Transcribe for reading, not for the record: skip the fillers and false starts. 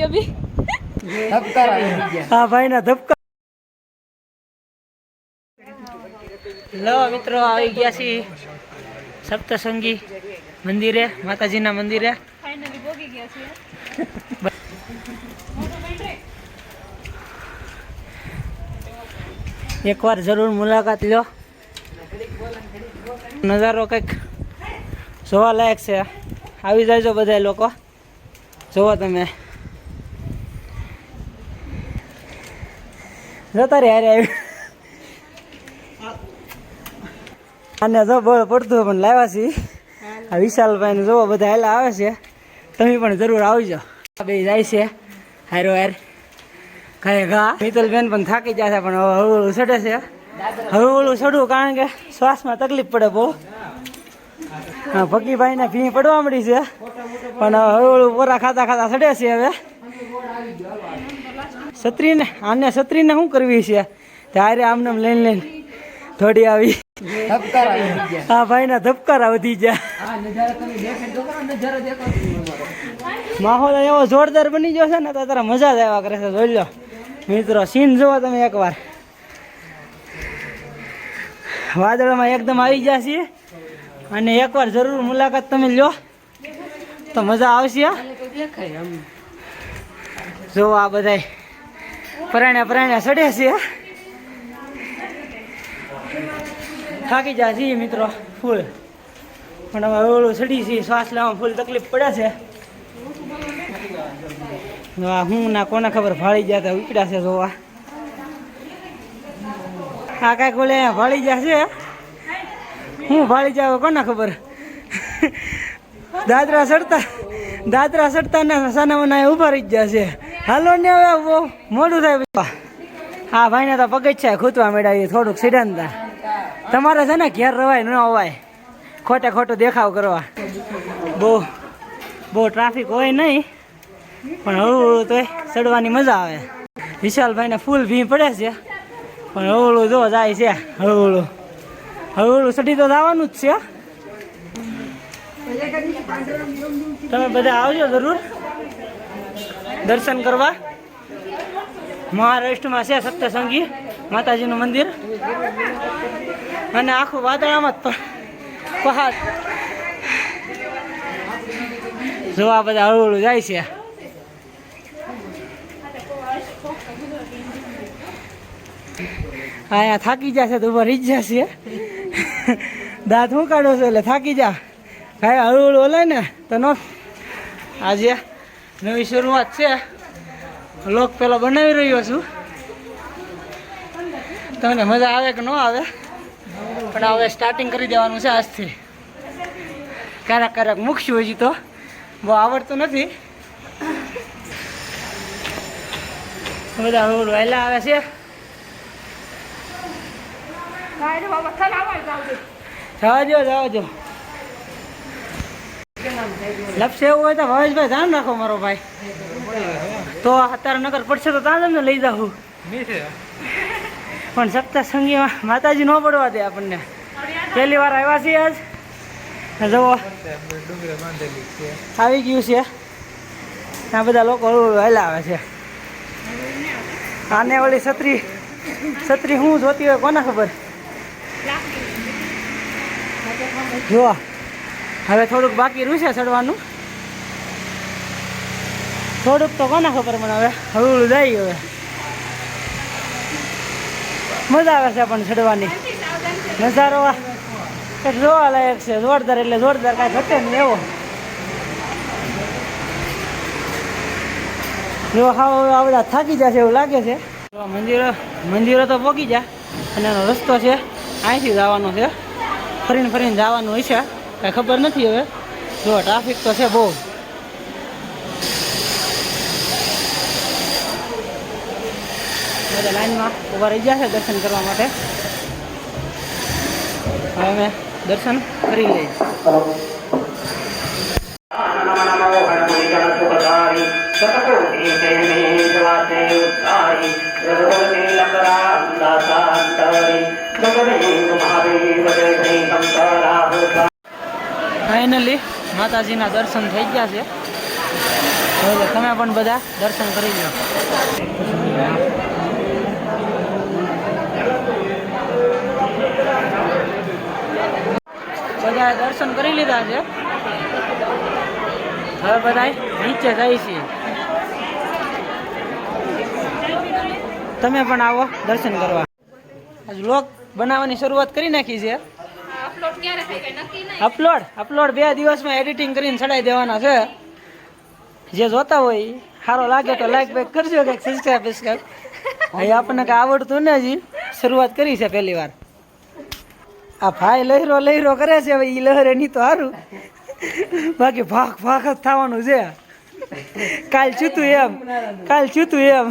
अभी हाँ भाई ना धबका लो मित्रों आई गया सी सप्तसंगी मंदिर है माताजी ना मंदिर है फाइनली भोगी गया छे एक बार जरूर मुलाकात लो नजारो कंईक જોવા લાયક છે આવી જાયજો બધા લોકો જોવો તમે જતા રે હારે આવી અને જો બળ પડતું પણ લાવ્યા છીએ આ વિશાલભાઈ ને જોવો બધા હેલા આવે છે તમે પણ જરૂર આવજો બે જાય છે હારો હાર ખાય ઘા મિતલબેન પણ થાકી જાય છે પણ હવે હળવું ચડે છે હળવું ચડવું કારણ કે શ્વાસમાં તકલીફ પડે બહુ હા ભગીભાઈ ને ભી પડવા મળી છે પણ હળવું પોરા ખાતા ખાતા ચડે છે હવે છત્રીને આને છત્રીને શું કરવી છે ત્યારે આમને લઈને લઈને થોડી આવી હા ભાઈ ના ધબકારા વધી ગયા માહોલ એવો જોરદાર બની ગયો છે ને તો તારા મજા જ આવ્યા કરે છે જોઈ લો મિત્રો સીન જોવો તમે એકવાર વાદળમાં એકદમ આવી ગયા છીએ અને એકવાર જરૂર મુલાકાત તમે લો તો મજા આવશે જો આ બધા પરાણ્યા ચડે છે થાકી જાય છીએ મિત્રો ફૂલ પણ હવે ઓલું ચડી છે શ્વાસ લેવામાં ફૂલ તકલીફ પડે છે હું ના કોને ખબર ભાળી જાય તો ઉપડ્યા છે જોવા આ કાંઈક બોલે ભાળી જશે હું ભાળી જાવ કોને ખબર દાદરા ચડતા ને સાના મના ઉભા રહી ગયા છે હાલો ને હવે બહુ મોડું થાય હા ભાઈને તો પગ છે ખૂતવા મેળાવી થોડુંક સિડનતા તમારે છે ને ઘેર રવાય ન અવાય ખોટે ખોટું દેખાવ કરવા બહુ ટ્રાફિક હોય નહીં પણ હળવું તો ચડવાની મજા આવે વિશાલભાઈને ફૂલ ભી પડે છે પણ હળવું જો જાય છે હળવું ચડી તો જવાનું જ છે તમે બધા આવજો જરૂર દર્શન કરવા મહારાષ્ટ્રમાં છે સપ્તસંગી માતાજીનું મંદિર અને આખું વાદળામાં જ પહાડ જો આ બધા હળવું જાય છે અહીંયા થાકી જશે તો ઉભા રહી જશે દાંત હું કાઢો છો એટલે થાકી જા કાંઈ હળવું ઓલાય ને તો નો આજે નવી શરૂઆત છે લોક પેલો બનાવી રહ્યો છું તમને મજા આવે કે ન આવે પણ હવે સ્ટાર્ટિંગ કરી દેવાનું છે આજથી ક્યારેક મૂકશું હજી તો બહુ આવડતું નથી બધા હળવું વહેલા આવે છે જવા દો લપસે એવું હોય તો ભાવેશભાઈ ધ્યાન રાખો મારો ભાઈ તો અત્યારે નગર પડશે તો ત્યાં તમને લઈ જાઉં પણ સપ્તસંગીમાં માતાજી ન પડવા દે આપણને પહેલી વાર આવ્યા છીએ આજ જુઓ આવી ગયું છે આ બધા લોકો વહેલા આવે છે આને ઓલી છત્રી શું જોતી હોય કોને ખબર જુઓ હવે થોડુંક બાકી રહ્યું છે ચડવાનું થોડુંક તો કોને ખબર મને હવે હળવું જાય હવે મજા આવે છે પણ ચડવાની નજારો જોવા લાયક છે જોરદાર એટલે જોરદાર કાંઈ ઘટે નહીં એવો જો હા આ બધા થાકી જશે એવું લાગે છે મંદિરો તો પહોંચી જાય અને એનો રસ્તો છે અહીંથી જવાનો છે ફરીને જવાનું હોય છે કાંઈ ખબર નથી હવે જો ટ્રાફિક તો છે બહુ બધા લાઈનમાં ઊભા રહી ગયા છે દર્શન કરવા માટે હવે અમે દર્શન કરી લઈએ ફાઇનલી માતાજીના દર્શન થઈ ગયા છે એટલે તમે પણ બધા દર્શન કરી લો. બધા દર્શન કરી લીધા છે. હવે બધા નીચે જાય છે. તમે પણ આવો દર્શન કરવા. વ્લોગ બનાવવાની શરૂઆત કરી નાખી છે. અપલોડ 2 દિવસમાં એડિટિંગ કરીને ચડાવી દેવાના છે. જે જોતા હોય સારો લાગે તો લાઈક બેક કરજો, કંઈક સબસ્ક્રાઈબ. અહીં આપણને કંઈ આવડતું ને, હજી શરૂઆત કરી છે પહેલી વાર. આ ભાઈ લહેરો કરે છે. હવે એ લહેરે નહીં તો સારું, બાકી ભાગ જ થવાનું છે. કાલ ચૂતું એમ